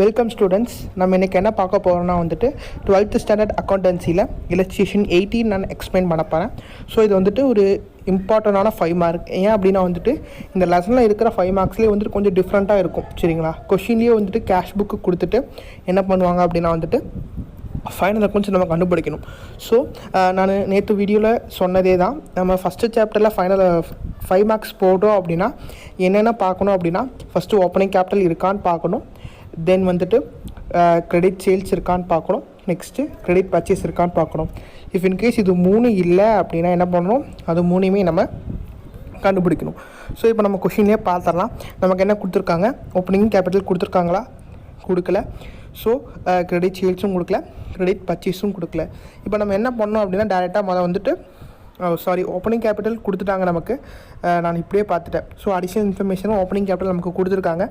Welcome students. நம்ம இன்றைக்கி என்ன பார்க்க போகிறோம்னா வந்துட்டு 12th ஸ்டாண்டர்ட் அக்கௌண்டன்சியில் illustration 18 நான் எக்ஸ்பிளைன் பண்ண போகிறேன். ஸோ இது வந்துட்டு ஒரு இம்பார்ட்டண்டான 5 மார்க். ஏன் அப்படின்னா வந்துட்டு இந்த லெசனில் இருக்கிற 5 மார்க்ஸ்லேயே வந்துட்டு கொஞ்சம் டிஃப்ரெண்ட்டாக இருக்கும். சரிங்களா? கொஷின்லேயே வந்துட்டு கேஷ் புக்கு கொடுத்துட்டு என்ன பண்ணுவாங்க அப்படின்னா வந்துட்டு ஃபைனல் அக்கௌண்ட்ஸ் நம்ம கண்டுபிடிக்கணும். ஸோ நான் நேற்று வீடியோவில் சொன்னதே தான். நம்ம ஃபஸ்ட்டு சாப்டரில் ஃபைனல் 5 மார்க்ஸ் போட்டோம் அப்படின்னா என்னென்ன பார்க்கணும் அப்படின்னா ஃபஸ்ட்டு ஓப்பனிங் கேபிட்டல் இருக்கான்னு பார்க்கணும். தென் வந்துட்டு கிரெடிட் சேல்ஸ் இருக்கான்னு பார்க்கணும். நெக்ஸ்ட்டு கிரெடிட் பர்ச்சேஸ் இருக்கான்னு பார்க்கணும். இஃப் இன்கேஸ் இது 3 இல்லை அப்படின்னா என்ன பண்ணணும், அது 3மே நம்ம கண்டுபிடிக்கணும். ஸோ இப்போ நம்ம கொஷின்லேயே பார்த்துடலாம். நமக்கு என்ன கொடுத்துருக்காங்க, ஓப்பனிங் கேபிட்டல் கொடுத்துருக்காங்களா, கொடுக்கல. ஸோ கிரெடிட் சேல்ஸும் கொடுக்கல, கிரெடிட் பர்ச்சேஸும் கொடுக்கல. இப்போ நம்ம என்ன பண்ணோம் அப்படின்னா டேரெக்டாக வந்துட்டு ஓப்பனிங் கேபிட்டல் கொடுத்துட்டாங்க நமக்கு. நான் இப்படியே பார்த்துட்டேன். ஸோ அடிஷ்னல் இன்ஃபர்மேஷனும் ஓப்பனிங் கேபிட்டல் நமக்கு கொடுத்துருக்காங்க,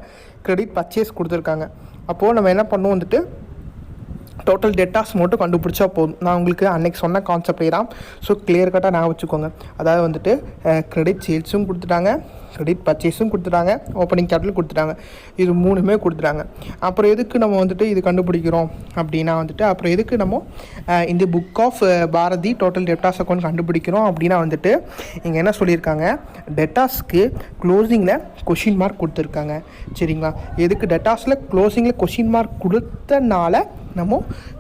கிரெடிட் பர்ச்சேஸ் கொடுத்துருக்காங்க. அப்போது நம்ம என்ன பண்ணோம் வந்துட்டு டோட்டல் டெட்டாஸ் மட்டும் கண்டுபிடிச்சா போதும். நான் உங்களுக்கு அன்றைக்கி சொன்ன கான்செப்டே தான். ஸோ கிளியர் கட்டாக நான் வச்சுக்கோங்க. அதாவது வந்துட்டு கிரெடிட் சேல்ஸும் கொடுத்துட்டாங்க, கிரெடிட் பர்ச்சேஸும் கொடுத்துட்டாங்க, ஓப்பனிங் கேபிட்டல் கொடுத்துட்டாங்க. இது 3மே கொடுத்துட்டாங்க. அப்புறம் எதுக்கு நம்ம வந்துட்டு இது கண்டுபிடிக்கிறோம் அப்படின்னா வந்துட்டு அப்புறம் எதுக்கு நம்ம இந்த book of Bharathi total debtors account கண்டுபிடிக்கிறோம் அப்படின்னா வந்துட்டு இங்கே என்ன சொல்லியிருக்காங்க, டெட்டாஸ்க்கு க்ளோசிங்கில் கொஷின் மார்க் கொடுத்துருக்காங்க. சரிங்களா? எதுக்கு டெட்டாஸில் க்ளோசிங்கில் கொஷின் மார்க் கொடுத்தனால நம்ம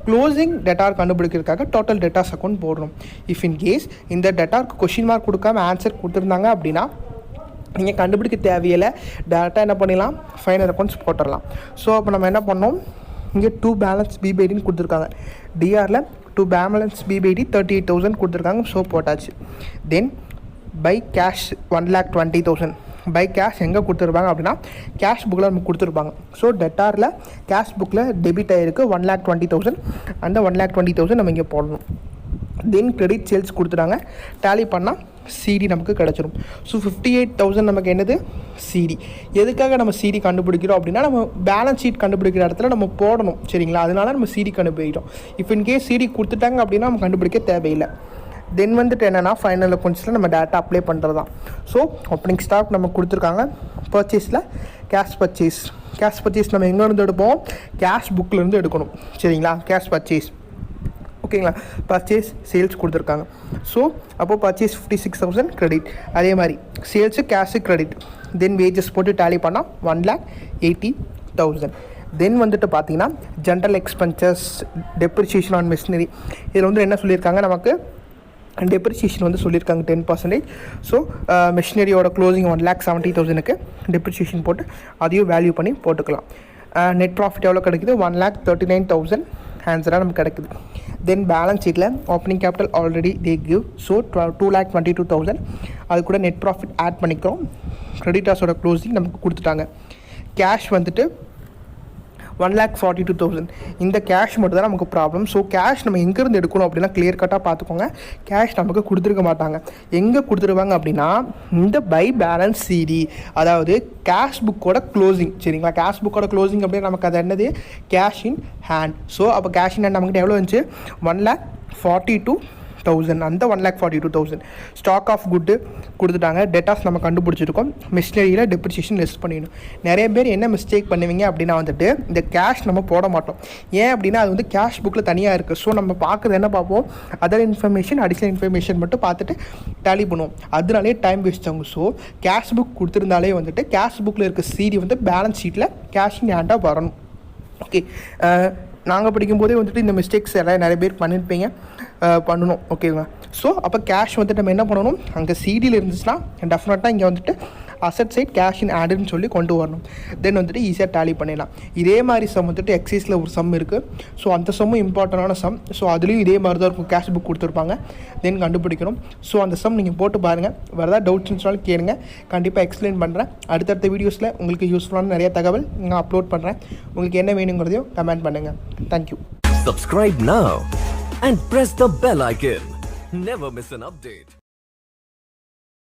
க்ளோசிங் டெட்டார் கண்டுபிடிக்கிறதுக்காக டோட்டல் டெட்டாஸ் அக்கௌண்ட் போடுறோம். இஃப் இன் கேஸ் இந்த டெட்டாருக்கு கொஷின் மார்க் கொடுக்காம ஆன்சர் கொடுத்துருந்தாங்க அப்படின்னா நீங்கள் கண்டுபிடிக்க தேவையில்லை, டேரெக்டாக என்ன பண்ணிடலாம், ஃபைனல் அக்கௌண்ட்ஸ் போட்டுடலாம். ஸோ அப்போ நம்ம என்ன பண்ணோம், இங்கே 2 பேலன்ஸ் பிபைடின்னு கொடுத்துருக்காங்க. டிஆரில் 2 பேலன்ஸ் பிபைடி 38,000 கொடுத்துருக்காங்க. ஸோ போட்டாச்சு. தென் பை கேஷ் 1,20,000. பை கேஷ் எங்கே கொடுத்துருப்பாங்க அப்படின்னா கேஷ் புக்கில் நமக்கு கொடுத்துருப்பாங்க. ஸோ டெட்டாரில் கேஷ் புக்கில் டெபிட் ஆகிருக்கு 1,20,000. அந்த 1,20,000 நம்ம இங்கே போடணும். தென் கிரெடிட் சேல்ஸ் கொடுத்துட்டாங்க. டேலி பண்ணால் சிடி நமக்கு கிடச்சிரும். ஸோ 58,000 நமக்கு என்னது, சிடி. எதுக்காக நம்ம சிடி கண்டுபிடிக்கிறோம் அப்படின்னா நம்ம பேலன்ஸ் ஷீட் கண்டுபிடிக்கிற இடத்துல நம்ம போடணும். சரிங்களா? அதனால நம்ம சிடி கண்டுபிடிக்கிறோம். இப்போ இன்கேஸ் சிடி கொடுத்துட்டாங்க அப்படின்னா நம்ம கண்டுபிடிக்க தேவையில்லை. தென் வந்துட்டு என்னென்னா ஃபைனல் அக்கௌண்ட்ஸில் நம்ம டேட்டா அப்ளை பண்ணுறது தான். ஸோ ஓப்பனிங் ஸ்டாக் நம்ம கொடுத்துருக்காங்க. பர்ச்சேஸில் கேஷ் பர்ச்சேஸ் நம்ம எங்கேருந்து எடுப்போம், கேஷ் புக்கிலேருந்து எடுக்கணும். சரிங்களா? கேஷ் பர்ச்சேஸ் ஓகேங்களா? பர்ச்சேஸ் சேல்ஸ் கொடுத்துருக்காங்க. ஸோ அப்போது பர்ச்சேஸ் 56,000 கிரெடிட். அதே மாதிரி sales cash credit. Then wages போட்டு டேலி பண்ணால் 1,80,000. தென் வந்துட்டு பார்த்தீங்கன்னா general expenses, depreciation on machinery. இதில் வந்து என்ன சொல்லியிருக்காங்க, நமக்கு டெப்ரிசியேஷன் வந்து சொல்லியிருக்காங்க 10%. ஸோ மிஷினரியோட க்ளோசிங் 1,70,000க்கு டெப்ரிசியேஷன் போட்டு அதையும் வேல்யூ பண்ணி போட்டுக்கலாம். நெட் ப்ராஃபிட் எவ்வளோ கிடைக்குது, 1,39,000 ஆன்சராக நமக்கு கிடைக்குது. தென் பேலன்ஸ் ஷீட்டில் opening capital already they give. So 2,22,000. அது கூட நெட் ப்ராஃபிட் ஆட் பண்ணிக்கிறோம். கிரெடிட்டாஸோட க்ளோசிங் நமக்கு கொடுத்துட்டாங்க. கேஷ் வந்துட்டு 1,42,000. இந்த கேஷ் மட்டும் தான் நமக்கு ப்ராப்ளம். ஸோ கேஷ் நம்ம எங்கேருந்து எடுக்கணும் அப்படின்னா கிளியர் கட்டாக பார்த்துக்கோங்க. கேஷ் நமக்கு கொடுத்துருக்க மாட்டாங்க. எங்கே கொடுத்துருவாங்க அப்படின்னா இந்த பை பேலன்ஸ் சிடி, அதாவது கேஷ் புக்கோட க்ளோசிங். சரிங்களா? கேஷ் புக்கோட க்ளோசிங் அப்படின்னா நமக்கு அது என்னது, கேஷ் இன் ஹேண்ட். ஸோ அப்போ கேஷ் இன் ஹேண்ட் நமக்கு எவ்வளோ இருந்துச்சு, 1,42,000. அந்த 1,42,000 ஸ்டாக் ஆஃப் குட்டு கொடுத்துட்டாங்க. டெட்டாஸ் நம்ம கண்டுபிடிச்சிருக்கோம். மிஷினரியில் டெப்ரிசியேஷன் லிஸ்ட் பண்ணிடணும். நிறைய பேர் என்ன மிஸ்டேக் பண்ணுவீங்க அப்படின்னா வந்துட்டு இந்த கேஷ் நம்ம போட மாட்டோம். ஏன் அப்படின்னா அது வந்து கேஷ் புக்கில் தனியாக இருக்குது. ஸோ நம்ம பார்க்குறது என்ன பார்ப்போம், அதர் இன்ஃபர்மேஷன் அடிஷ்னல் இன்ஃபர்மேஷன் மட்டும் பார்த்துட்டு டேலி பண்ணுவோம். அதனாலே டைம் வேஸ்ட் ஆகும். ஸோ கேஷ் புக் கொடுத்துருந்தாலே வந்துட்டு கேஷ் புக்கில் இருக்க சிடி வந்து பேலன்ஸ் ஷீட்டில் கேஷ் இன் ஹேண்டாக வரணும். ஓகே, நாங்கள் படிக்கும்போதே வந்துட்டு இந்த மிஸ்டேக்ஸ் எல்லாம் நிறைய பேர் பண்ணியிருப்பீங்க, பண்ணணும். ஓகேங்களா? ஸோ அப்போ கேஷ் வந்துட்டு நம்ம என்ன பண்ணணும், அங்கே சிடியில் இருந்துச்சுன்னா டெஃபினட்டாக இங்கே வந்துட்டு அசட் சைட் கேஷ் இன் ஆடுன்னு சொல்லி கொண்டு வரணும். தென் வந்துட்டு ஈஸியாக டேலி பண்ணிடலாம். இதே மாதிரி சம் வந்துட்டு எக்ஸைஸில் ஒரு சம் இருக்குது. ஸோ அந்த சம்மும் இம்பார்ட்டண்டான சம். ஸோ அதுலேயும் இதே மாதிரி தான் இருக்கும். கேஷ் புக் கொடுத்துருப்பாங்க, தென் கண்டுபிடிக்கணும். ஸோ அந்த சம் நீங்கள் போட்டு பாருங்கள். வேறு ஏதாவது டவுட்ஸ் இருந்தாலும் கேளுங்க, கண்டிப்பாக எக்ஸ்பிளைன் பண்ணுறேன். அடுத்தடுத்த வீடியோஸில் உங்களுக்கு யூஸ்ஃபுல்லான நிறைய தகவல் நான் அப்லோட் பண்ணுறேன். உங்களுக்கு என்ன வேணுங்கிறதையும் கமெண்ட் பண்ணுங்கள். Thank you. Subscribe now and press the bell icon. Never miss an update.